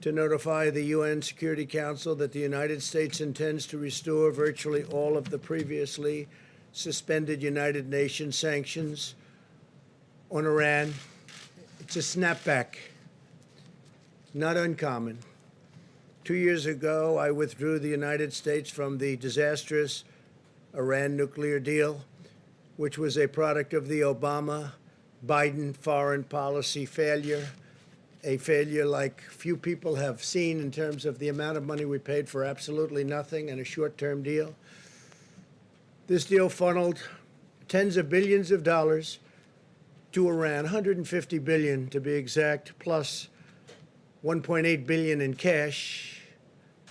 to notify the UN Security Council that the United States intends to restore virtually all of the previously suspended United Nations sanctions on Iran. It's a snapback, not uncommon. 2 years ago, I withdrew the United States from the disastrous Iran nuclear deal, which was a product of the Obama-Biden foreign policy failure, a failure like few people have seen in terms of the amount of money we paid for absolutely nothing and a short-term deal. This deal funneled tens of billions of dollars to Iran, 150 billion to be exact, plus 1.8 billion in cash,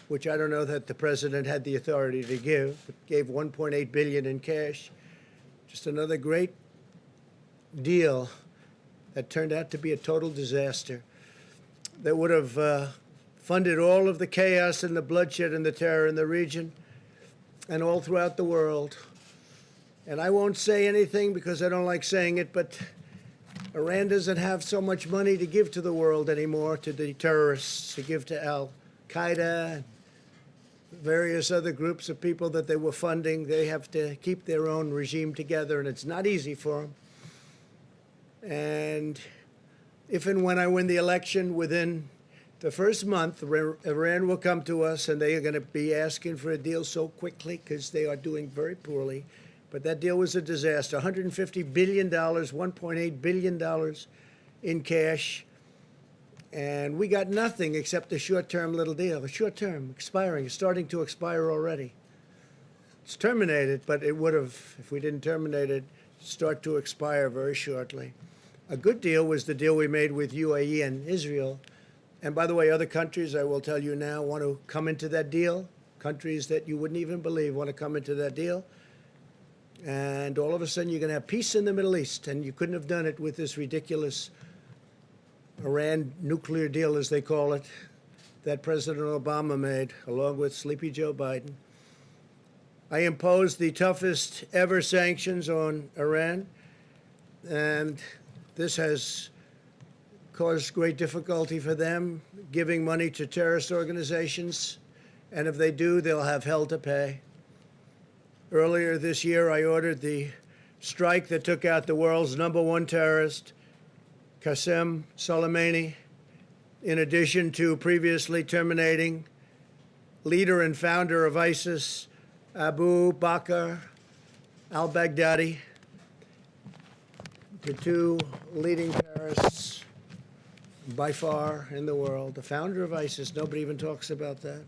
which I don't know that the president had the authority to give, but gave 1.8 billion in cash. Just another great deal that turned out to be a total disaster that would have funded all of the chaos and the bloodshed and the terror in the region and all throughout the world. And I won't say anything because I don't like saying it, but Iran doesn't have so much money to give to the world anymore, to the terrorists, to give to Al-Qaeda and various other groups of people that they were funding. They have to keep their own regime together, and it's not easy for them. And if and when I win the election, within the first month, Iran will come to us, and they are going to be asking for a deal so quickly because they are doing very poorly. But that deal was a disaster. $150 billion, $1.8 billion in cash. And we got nothing except a short-term little deal. A short-term, expiring, starting to expire already. It's terminated, but it would have, if we didn't terminate it, start to expire very shortly. A good deal was the deal we made with UAE and Israel. And by the way, other countries, I will tell you now, want to come into that deal. Countries that you wouldn't even believe want to come into that deal. And all of a sudden, you're going to have peace in the Middle East. And you couldn't have done it with this ridiculous Iran nuclear deal, as they call it, that President Obama made, along with Sleepy Joe Biden. I imposed the toughest ever sanctions on Iran. And this has caused great difficulty for them, giving money to terrorist organizations. And if they do, they'll have hell to pay. Earlier this year, I ordered the strike that took out the world's #1 terrorist, Qasem Soleimani, in addition to previously terminating leader and founder of ISIS, Abu Bakr al-Baghdadi, the two leading terrorists by far in the world. The founder of ISIS, nobody even talks about that.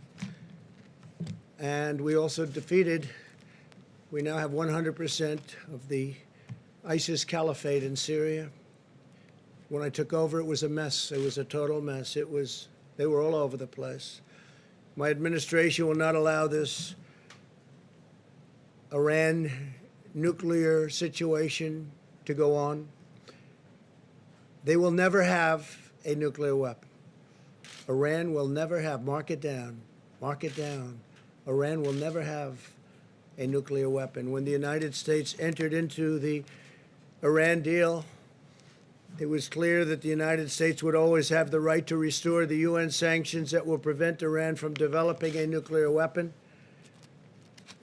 And we also defeated, we now have 100% of the ISIS caliphate in Syria. When I took over, it was a mess. It was a total mess. They were all over the place. My administration will not allow this Iran nuclear situation to go on. They will never have a nuclear weapon. Iran will never have, mark it down, Iran will never have a nuclear weapon. When the United States entered into the Iran deal, it was clear that the United States would always have the right to restore the UN sanctions that will prevent Iran from developing a nuclear weapon.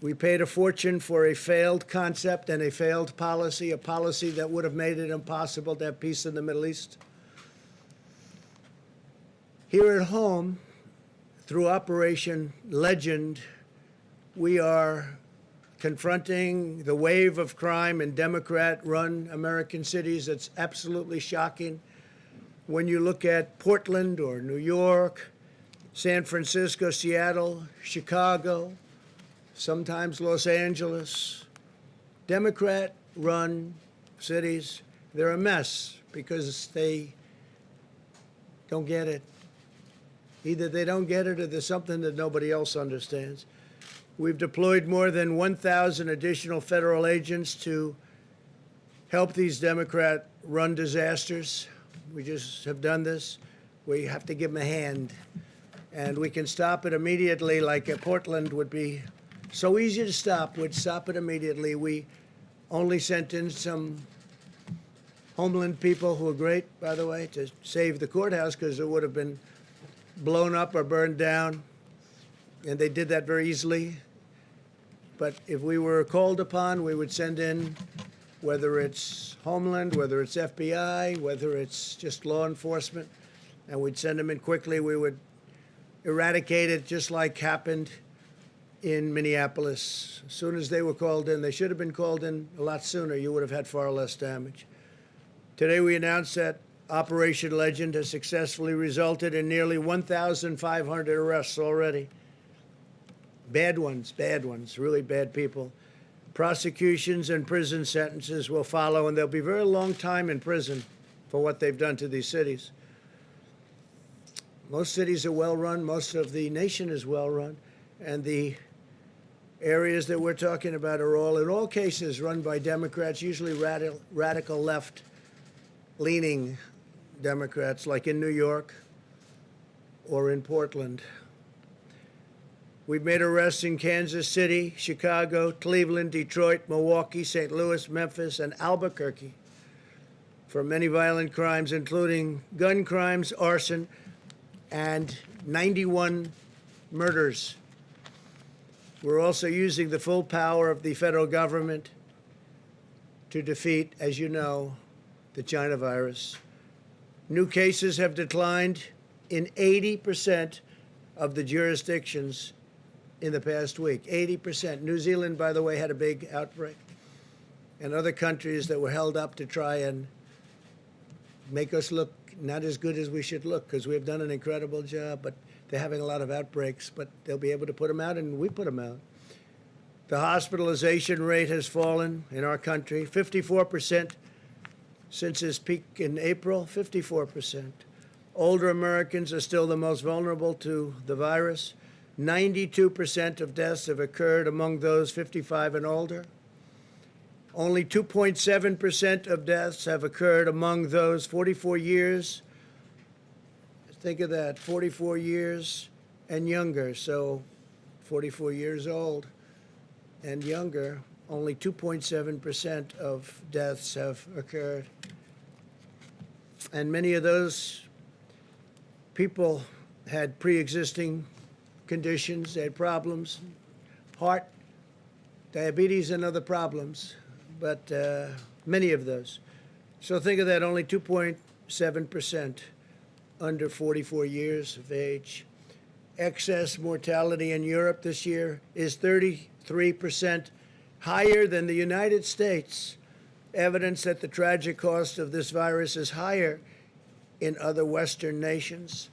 We paid a fortune for a failed concept and a failed policy, a policy that would have made it impossible to have peace in the Middle East. Here at home, through Operation Legend, we are confronting the wave of crime in Democrat-run American cities. That's absolutely shocking. When you look at Portland or New York, San Francisco, Seattle, Chicago, sometimes Los Angeles, Democrat-run cities, they're a mess because they don't get it. Either they don't get it or there's something that nobody else understands. We've deployed more than 1,000 additional federal agents to help these Democrat-run disasters. We just have done this. We have to give them a hand. And we can stop it immediately, like Portland would be so easy to stop. We'd stop it immediately. We only sent in some Homeland people who are great, by the way, to save the courthouse because it would have been blown up or burned down, and they did that very easily. But if we were called upon, we would send in, whether it's Homeland, whether it's FBI, whether it's just law enforcement, and we'd send them in quickly. We would eradicate it just like happened in Minneapolis. As soon as they were called in, they should have been called in a lot sooner. You would have had far less damage. Today we announced that Operation Legend has successfully resulted in nearly 1,500 arrests already. Bad ones, really bad people. Prosecutions and prison sentences will follow, and they'll be a very long time in prison for what they've done to these cities. Most cities are well run, most of the nation is well run, and the areas that we're talking about are all, in all cases, run by Democrats, usually radical left-leaning Democrats, like in New York or in Portland. We've made arrests in Kansas City, Chicago, Cleveland, Detroit, Milwaukee, St. Louis, Memphis, and Albuquerque for many violent crimes, including gun crimes, arson, and 91 murders. We're also using the full power of the federal government to defeat, as you know, the China virus. New cases have declined in 80% of the jurisdictions in the past week. 80%. New Zealand, by the way, had a big outbreak. And other countries that were held up to try and make us look not as good as we should look, because we've done an incredible job, but they're having a lot of outbreaks, but they'll be able to put them out, and we put them out. The hospitalization rate has fallen in our country, 54% since its peak in April, 54%. Older Americans are still the most vulnerable to the virus. 92% of deaths have occurred among those 55 and older. Only 2.7% of deaths have occurred among those 44 years. Think of that, 44 years and younger. So 44 years old and younger, only 2.7% of deaths have occurred. And many of those people had pre-existing conditions, they had problems, heart, diabetes, and other problems, but many of those. So think of that, only 2.7% under 44 years of age. Excess mortality in Europe this year is 33% higher than the United States, evidence that the tragic cost of this virus is higher in other Western nations.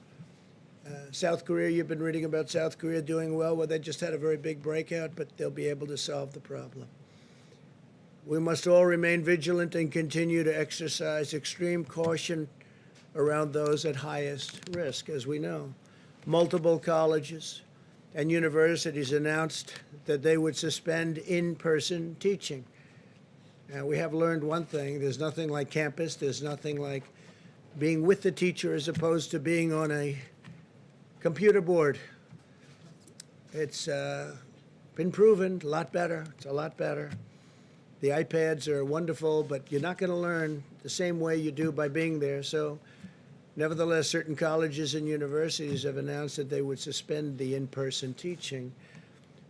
South Korea, you've been reading about South Korea doing well. Well, they just had a very big breakout, but they'll be able to solve the problem. We must all remain vigilant and continue to exercise extreme caution around those at highest risk. As we know, multiple colleges and universities announced that they would suspend in-person teaching. Now, we have learned one thing. There's nothing like campus. There's nothing like being with the teacher as opposed to being on a computer board. It's been proven a lot better. It's a lot better. The iPads are wonderful, but you're not going to learn the same way you do by being there. So nevertheless, certain colleges and universities have announced that they would suspend the in-person teaching.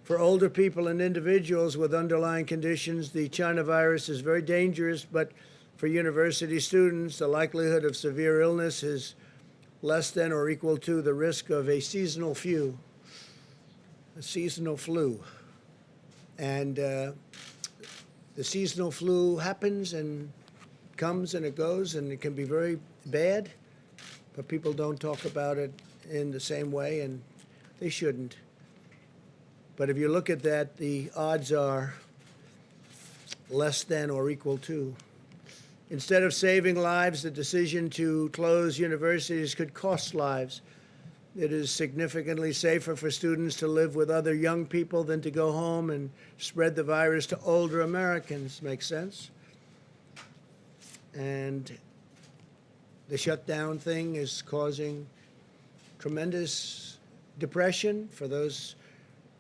For older people and individuals with underlying conditions, the China virus is very dangerous, but for university students, the likelihood of severe illness is less than or equal to the risk of a seasonal flu. And the seasonal flu happens and comes and it goes, and it can be very bad, but people don't talk about it in the same way, and they shouldn't. But if you look at that, the odds are less than or equal to. Instead of saving lives, the decision to close universities could cost lives. It is significantly safer for students to live with other young people than to go home and spread the virus to older Americans. Makes sense? And the shutdown thing is causing tremendous depression for those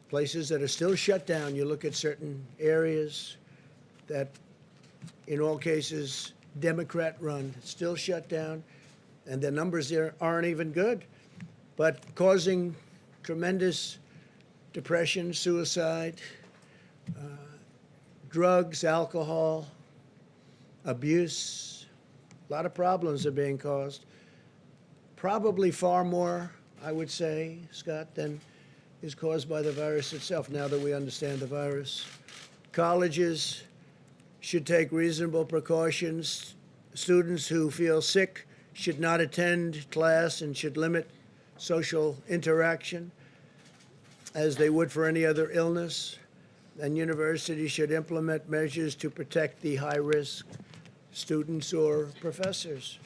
places that are still shut down. You look at certain areas that, in all cases, Democrat-run, still shut down, and the numbers there aren't even good. but causing tremendous depression, suicide, drugs, alcohol, abuse. A lot of problems are being caused. Probably far more, I would say, Scott, than is caused by the virus itself, now that we understand the virus. Colleges should take reasonable precautions. Students who feel sick should not attend class and should limit social interaction as they would for any other illness. And universities should implement measures to protect the high-risk students or professors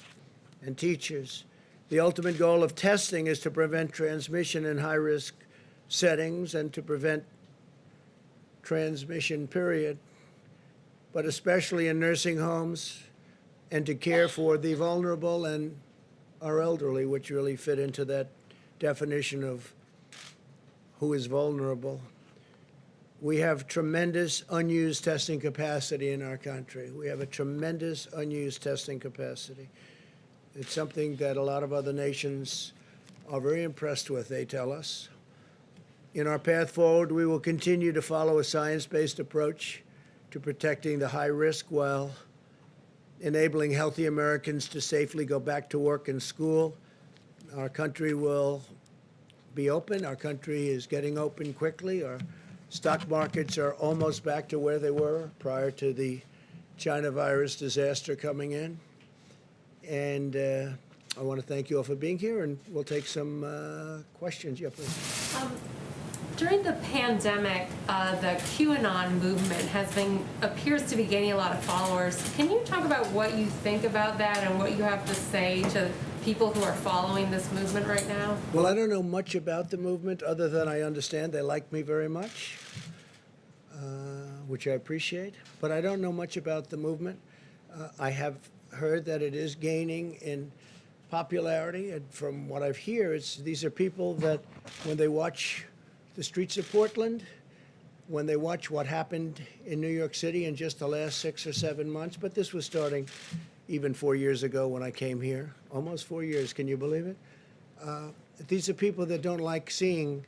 and teachers. The ultimate goal of testing is to prevent transmission in high-risk settings and to prevent transmission, period, but especially in nursing homes and to care for the vulnerable and our elderly, which really fit into that definition of who is vulnerable. We have tremendous unused testing capacity in our country. We have a tremendous unused testing capacity. It's something that a lot of other nations are very impressed with, they tell us. In our path forward, we will continue to follow a science-based approach to protecting the high risk while enabling healthy Americans to safely go back to work and school. Our country will be open. Our country is getting open quickly. Our stock markets are almost back to where they were prior to the China virus disaster coming in. And I want to thank you all for being here, and we'll take some questions. Yeah, please. During the pandemic, the QAnon movement appears to be gaining a lot of followers. Can you talk about what you think about that and what you have to say to people who are following this movement right now? Well, I don't know much about the movement other than I understand they like me very much, which I appreciate. But I don't know much about the movement. I have heard that it is gaining in popularity, and from what I've heard, these are people that when they watch the streets of Portland, when they watch what happened in New York City in just the last 6 or 7 months, but this was starting even 4 years ago when I came here, almost 4 years, can you believe it? These are people that don't like seeing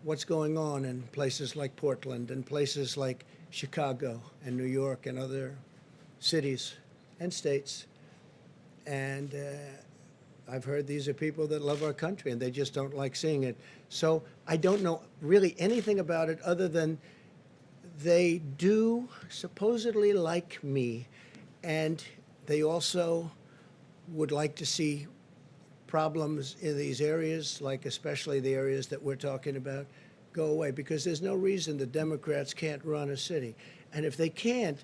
what's going on in places like Portland and places like Chicago and New York and other cities and states. And I've heard these are people that love our country and they just don't like seeing it. So I don't know really anything about it other than they do supposedly like me, and they also would like to see problems in these areas, like especially the areas that we're talking about, go away, because there's no reason the Democrats can't run a city. And if they can't,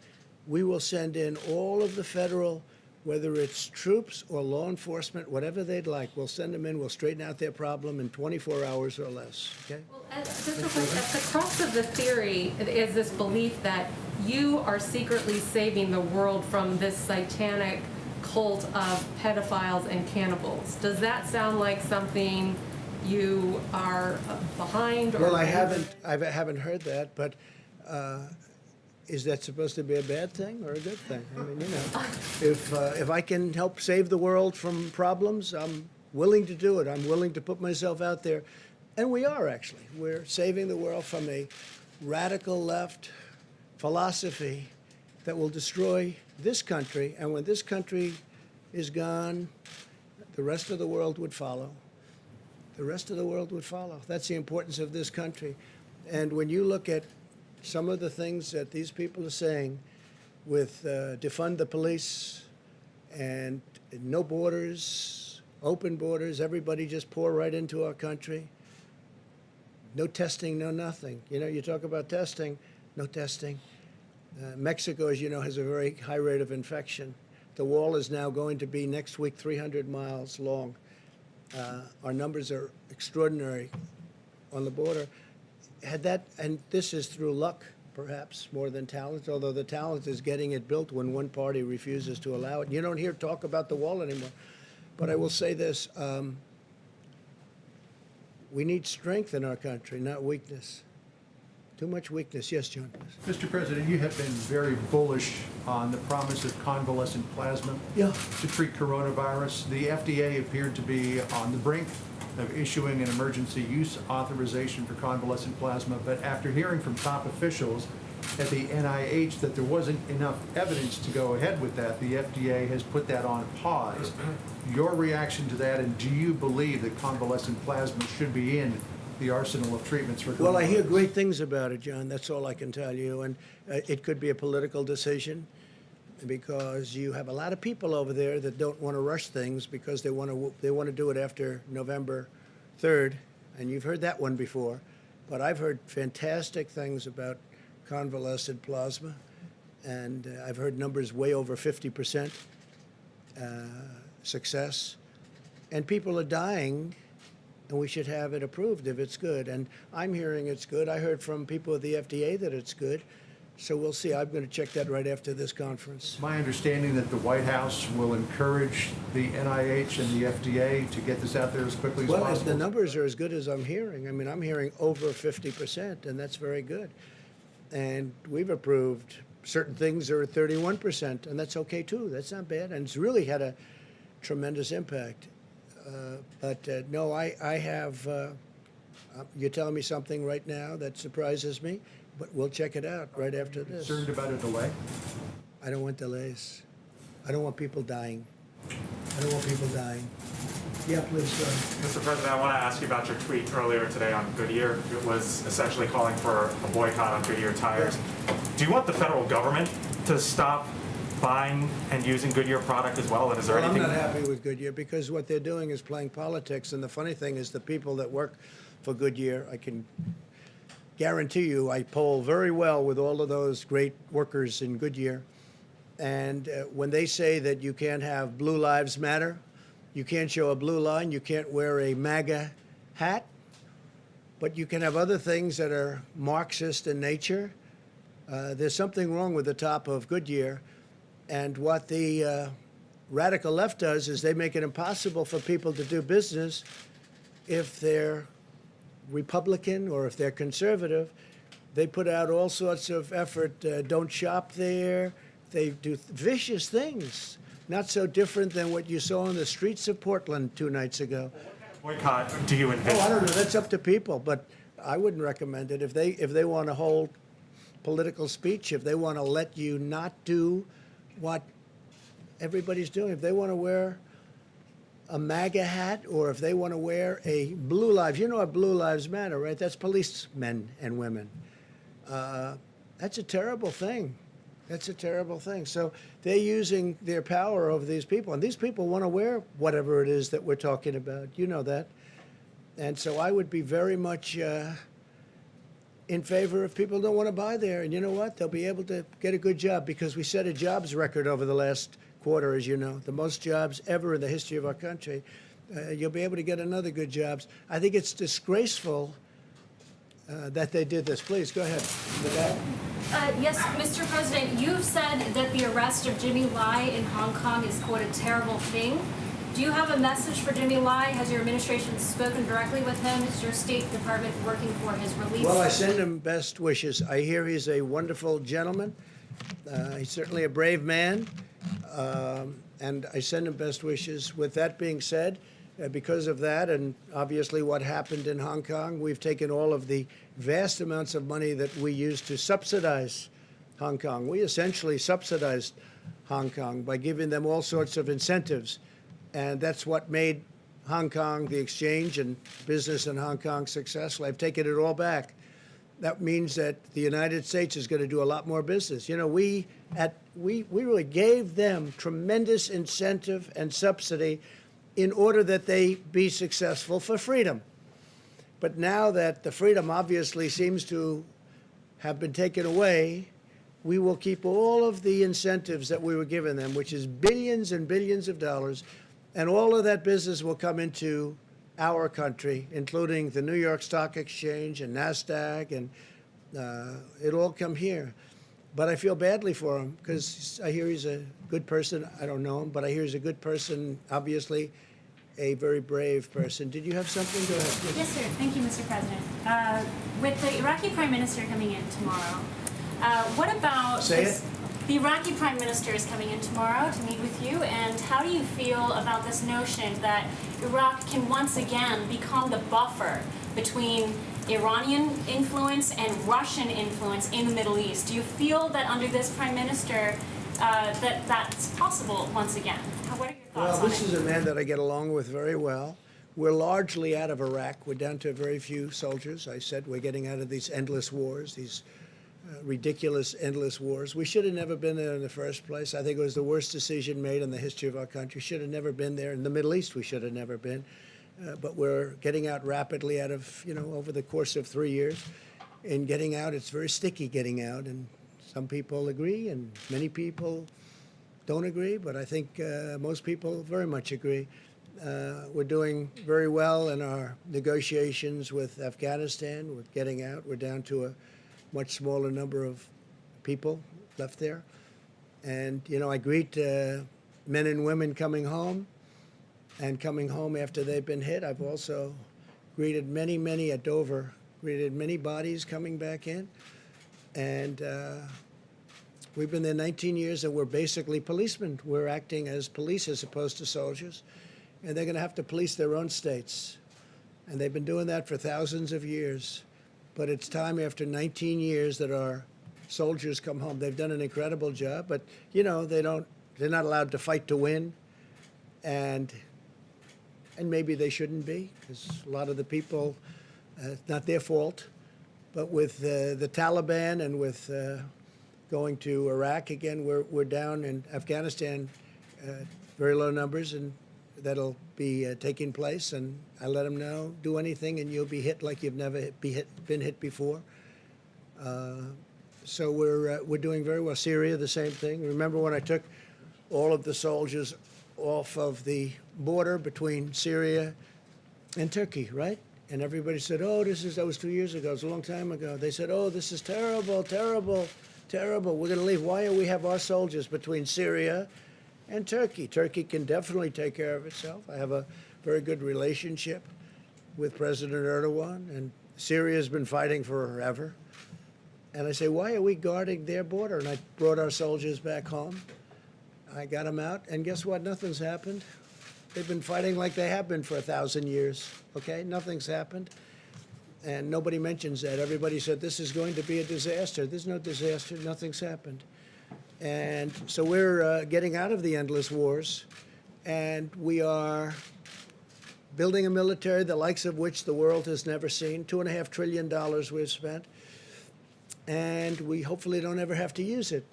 we will send in all of the federal, whether it's troops or law enforcement, whatever they'd like. We'll send them in, we'll straighten out their problem in 24 hours or less, okay? Well, at the crux of the theory is this belief that you are secretly saving the world from this satanic cult of pedophiles and cannibals. Does that sound like something you are behind? Or well, I haven't heard that, but is that supposed to be a bad thing or a good thing? I mean, you know, if I can help save the world from problems, I'm willing to do it. I'm willing to put myself out there. And we are, actually. We're saving the world from a radical left philosophy that will destroy this country. And when this country is gone, the rest of the world would follow. The rest of the world would follow. That's the importance of this country. And when you look at some of the things that these people are saying with defund the police and no borders, open borders, everybody just pour right into our country. No testing, no nothing. You know, you talk about testing, no testing. Mexico, as you know, has a very high rate of infection. The wall is now going to be next week 300 miles long. Our numbers are extraordinary on the border. Had that, and this is through luck, perhaps, more than talent, although the talent is getting it built when one party refuses to allow it. You don't hear talk about the wall anymore. But I will say this, we need strength in our country, not weakness. Too much weakness. Yes, John. Mr. President, you have been very bullish on the promise of convalescent plasma to treat coronavirus. The FDA appeared to be on the brink of issuing an emergency use authorization for convalescent plasma, but after hearing from top officials at the NIH that there wasn't enough evidence to go ahead with that, the FDA has put that on pause. Your reaction to that, and do you believe that convalescent plasma should be in the arsenal of treatments for coronavirus? Well, I hear great things about it, John. That's all I can tell you. And it could be a political decision because you have a lot of people over there that don't want to rush things because they want to do it after November 3rd. And you've heard that one before. But I've heard fantastic things about convalescent plasma. And I've heard numbers way over 50% success. And people are dying. And we should have it approved if it's good. And I'm hearing it's good. I heard from people at the FDA that it's good. So we'll see. I'm going to check that right after this conference. My understanding that the White House will encourage the NIH and the FDA to get this out there as quickly as Well, possible. the numbers are as good as I'm hearing. I mean, I'm hearing over 50%, and that's very good. And we've approved certain things that are at 31%, and that's okay too. That's not bad, and it's really had a tremendous impact. No, I have, you're telling me something right now that surprises me, but we'll check it out right after this. Concerned about a delay? I don't want delays. I don't want people dying. I don't want people dying. Yeah, please go ahead. Mr. President, I want to ask you about your tweet earlier today on Goodyear. It was essentially calling for a boycott on Goodyear tires. Do you want the federal government to stop buying and using Goodyear product as well? And is there Well, anything? I'm not happy with Goodyear because what they're doing is playing politics. And the funny thing is the people that work for Goodyear, I can guarantee you, I poll very well with all of those great workers in Goodyear. And when they say that you can't have Blue Lives Matter, you can't show a blue line, you can't wear a MAGA hat, but you can have other things that are Marxist in nature, there's something wrong with the top of Goodyear. And what the radical left does is they make it impossible for people to do business if they're Republican or if they're conservative. They put out all sorts of effort, don't shop there. They do vicious things, not so different than what you saw on the streets of Portland 2 nights ago. Boycott do you envision? Oh, I don't know. That's up to people, but I wouldn't recommend it. If they want to hold political speech, if they want to let you not do what everybody's doing, if they want to wear a MAGA hat or if they want to wear a Blue Lives, you know what Blue Lives Matter, right? That's policemen and women. That's a terrible thing. That's a terrible thing. So they're using their power over these people, and these people want to wear whatever it is that we're talking about. You know that. And so I would be very much in favor if people don't want to buy there. And you know what? They'll be able to get a good job because we set a jobs record over the last quarter, as you know, the most jobs ever in the history of our country. You'll be able to get another good jobs. I think it's disgraceful that they did this. Please, go ahead. Yes, Mr. President, you've said that the arrest of Jimmy Lai in Hong Kong is, quote, a terrible thing. Do you have a message for Jimmy Lai? Has your administration spoken directly with him? Is your State Department working for his release? Well, I send him best wishes. I hear he's a wonderful gentleman. He's certainly a brave man, and I send him best wishes. With that being said, because of that and obviously what happened in Hong Kong, we've taken all of the vast amounts of money that we used to subsidize Hong Kong. We essentially subsidized Hong Kong by giving them all sorts of incentives. And that's what made Hong Kong, the exchange and business in Hong Kong, successful. I've taken it all back. That means that the United States is going to do a lot more business. You know, we really gave them tremendous incentive and subsidy in order that they be successful for freedom. But now that the freedom obviously seems to have been taken away, we will keep all of the incentives that we were giving them, which is billions and billions of dollars, and all of that business will come into our country, including the New York Stock Exchange and NASDAQ, and it'll all come here. But I feel badly for him because I hear he's a good person. I don't know him, but I hear he's a good person, obviously a very brave person. Did you have something? Go ahead. Please. Yes, sir. Thank you, Mr. President. With the Iraqi Prime Minister coming in tomorrow, what about Say this? it. The Iraqi Prime Minister is coming in tomorrow to meet with you, and how do you feel about this notion that Iraq can once again become the buffer between Iranian influence and Russian influence in the Middle East? Do you feel that under this Prime Minister that that's possible once again? What are your thoughts Well, on this it? is a man that I get along with very well. We're largely out of Iraq. We're down to very few soldiers. I said we're getting out of these endless wars, these ridiculous, endless wars. We should have never been there in the first place. I think it was the worst decision made in the history of our country. Should have never been there. In the Middle East, we should have never been. But we're getting out rapidly out of, over the course of 3 years. And getting out, it's very sticky getting out. And some people agree, and many people don't agree. But I think most people very much agree. We're doing very well in our negotiations with Afghanistan. We're getting out. We're down to a much smaller number of people left there. And, I greet men and women coming home and coming home after they've been hit. I've also greeted many at Dover, greeted many bodies coming back in. And we've been there 19 years, and we're basically policemen. We're acting as police as opposed to soldiers. And they're going to have to police their own states. And they've been doing that for thousands of years. But it's time after 19 years that our soldiers come home. They've done an incredible job, but they're not allowed to fight to win, and maybe they shouldn't be, because a lot of the people, it's not their fault. But with the Taliban and with going to Iraq again, we're down in Afghanistan, very low numbers, and that'll be taking place. And I let them know, do anything and you'll be hit like you've never been hit before. So we're doing very well. Syria, the same thing. Remember when I took all of the soldiers off of the border between Syria and Turkey, right? And everybody said, oh, that was 2 years ago. It was a long time ago. They said, oh, this is terrible, terrible, terrible. We're going to leave. Why do we have our soldiers between Syria and Turkey? Turkey can definitely take care of itself. I have a very good relationship with President Erdogan, and Syria has been fighting forever. And I say, why are we guarding their border? And I brought our soldiers back home. I got them out, and guess what? Nothing's happened. They've been fighting like they have been for 1,000 years, okay? Nothing's happened. And nobody mentions that. Everybody said, this is going to be a disaster. There's no disaster. Nothing's happened. And so we're getting out of the endless wars, and we are building a military the likes of which the world has never seen. $2.5 trillion we've spent, and we hopefully don't ever have to use it.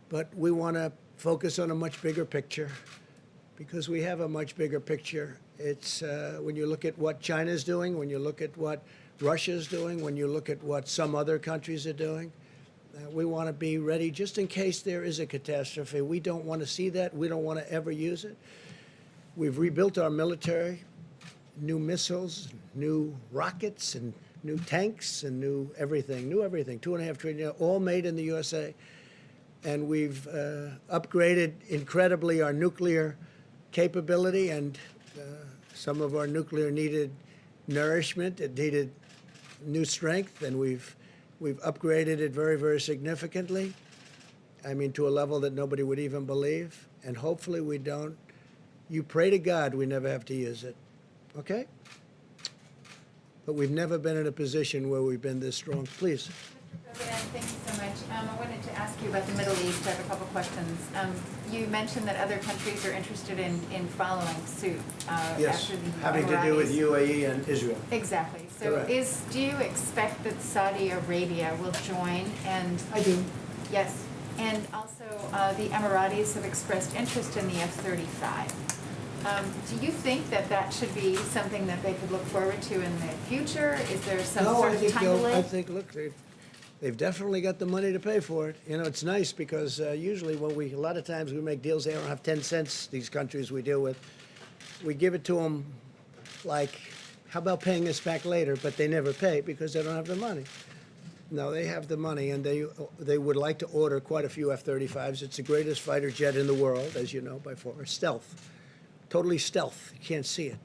But we want to focus on a much bigger picture, because we have a much bigger picture. It's when you look at what China's doing, when you look at what Russia's doing, when you look at what some other countries are doing, we want to be ready just in case there is a catastrophe. We don't want to see that. We don't want to ever use it. We've rebuilt our military, new missiles, new rockets, and new tanks, and new everything, $2.5 trillion, all made in the USA. And we've upgraded incredibly our nuclear capability, and some of our nuclear needed nourishment. It needed new strength, and we've upgraded it very, very significantly. I mean, to a level that nobody would even believe. And hopefully we don't. You pray to God we never have to use it, okay? But we've never been in a position where we've been this strong. Please. Mr. President, thank you so much. I wanted to ask you about the Middle East. I have a couple questions. You mentioned that other countries are interested in following suit Yes, after the having to do with Emiratis. UAE and Israel. Exactly. So Correct. do you expect that Saudi Arabia will join? And I do. yes. And also the Emiratis have expressed interest in the F-35. Do you think that that should be something that they could look forward to in the future? Is there some sort of time delay? I think, look, they've definitely got the money to pay for it. You know, it's nice because usually a lot of times we make deals, they don't have 10 cents, these countries we deal with. We give it to them like, how about paying us back later? But they never pay because they don't have the money. No, they have the money, and they would like to order quite a few F-35s. It's the greatest fighter jet in the world, as you know, by far. Stealth. Totally stealth. You can't see it.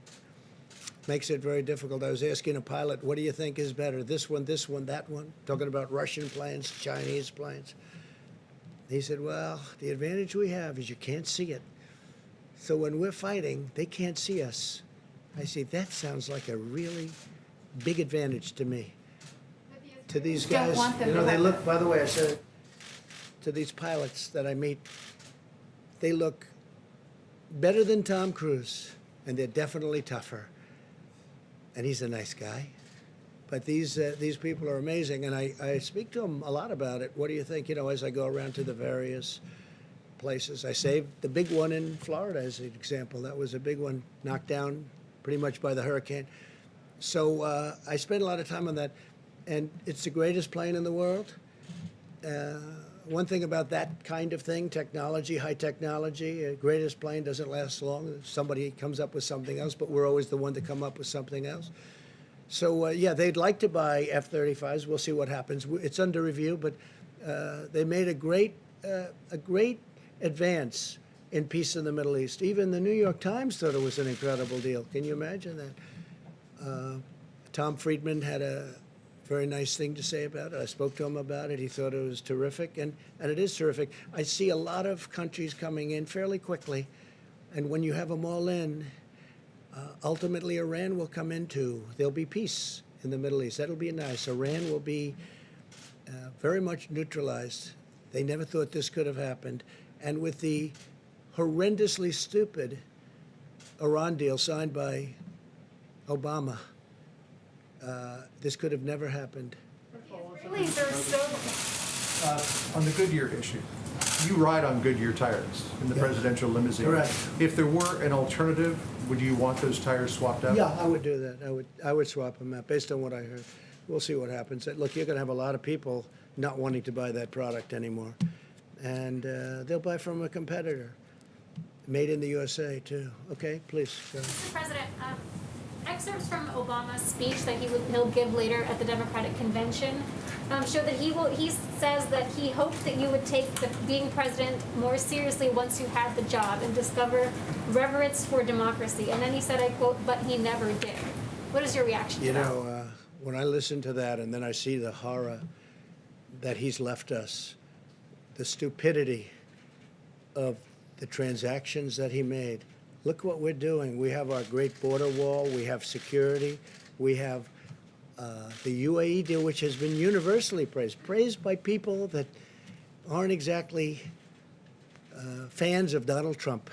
Makes it very difficult. I was asking a pilot, what do you think is better? This one, that one? Talking about Russian planes, Chinese planes. He said, well, the advantage we have is you can't see it. So when we're fighting, they can't see us. I said, that sounds like a really big advantage to me. To these Don't guys, want them you know, to they have look, by the way, I said it, to these pilots that I meet, they look better than Tom Cruise, and they're definitely tougher. And he's a nice guy. But these people are amazing, and I speak to them a lot about it. What do you think? You know, as I go around to the various places, I saved the big one in Florida as an example. That was a big one, knocked down pretty much by the hurricane. So I spend a lot of time on that, and it's the greatest plane in the world. One thing about that kind of thing, technology, high technology, greatest plane doesn't last long. Somebody comes up with something else, but we're always the one to come up with something else. So, yeah, they'd like to buy F-35s. We'll see what happens. It's under review, but they made a great advance in peace in the Middle East. Even the New York Times thought it was an incredible deal. Can you imagine that? Tom Friedman had a very nice thing to say about it. I spoke to him about it. He thought it was terrific, and it is terrific. I see a lot of countries coming in fairly quickly, and when you have them all in, ultimately Iran will come into. There'll be peace in the Middle East. That'll be nice. Iran will be very much neutralized. They never thought this could have happened. And with the horrendously stupid Iran deal signed by Obama, this could have never happened. Really, they're so. On the Goodyear issue, you ride on Goodyear tires in the Yeah. presidential limousine. Correct. If there were an alternative, would you want those tires swapped out? Yeah, I would do that. I would swap them out based on what I heard. We'll see what happens. Look, you're going to have a lot of people not wanting to buy that product anymore, and they'll buy from a competitor, made in the USA too. Okay, please. Go ahead. Mr. President, excerpts from Obama's speech that he'll give later at the Democratic Convention show that he says that he hoped that you would take being president more seriously once you had the job and discover reverence for democracy. And then he said, I quote, "but he never did." What is your reaction to You that? know, when I listen to that and then I see the horror that he's left us, the stupidity of the transactions that he made. Look what we're doing. We have our great border wall. We have security. We have the UAE deal, which has been universally praised by people that aren't exactly fans of Donald Trump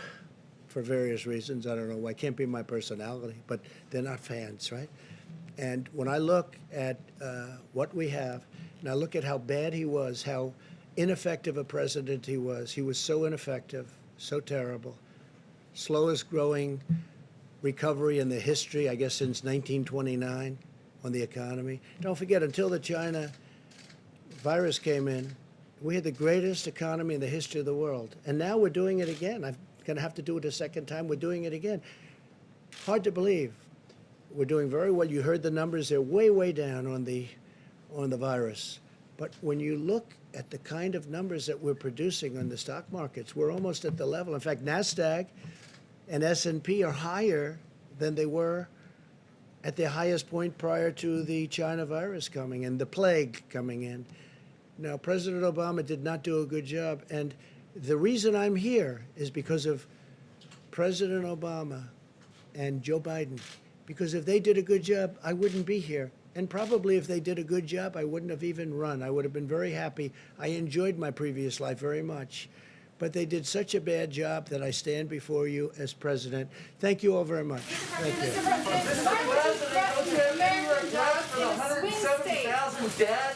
for various reasons. I don't know why. Can't be my personality, but they're not fans, right? And when I look at what we have, and I look at how bad he was, how ineffective a president he was so ineffective, so terrible. Slowest growing recovery in the history, I guess, since 1929 on the economy. Don't forget, until the China virus came in, we had the greatest economy in the history of the world. And now we're doing it again. I'm going to have to do it a second time. We're doing it again. Hard to believe. We're doing very well. You heard the numbers. They're way, way down on the virus. But when you look at the kind of numbers that we're producing on the stock markets, we're almost at the level. In fact, NASDAQ and S&P are higher than they were at their highest point prior to the China virus coming and the plague coming in. Now, President Obama did not do a good job. And the reason I'm here is because of President Obama and Joe Biden. Because if they did a good job, I wouldn't be here. And probably if they did a good job, I wouldn't have even run. I would have been very happy. I enjoyed my previous life very much. But they did such a bad job that I stand before you as president. Thank you all very much. Thank you. Mr. President, don't you have any regret for the 170,000 dead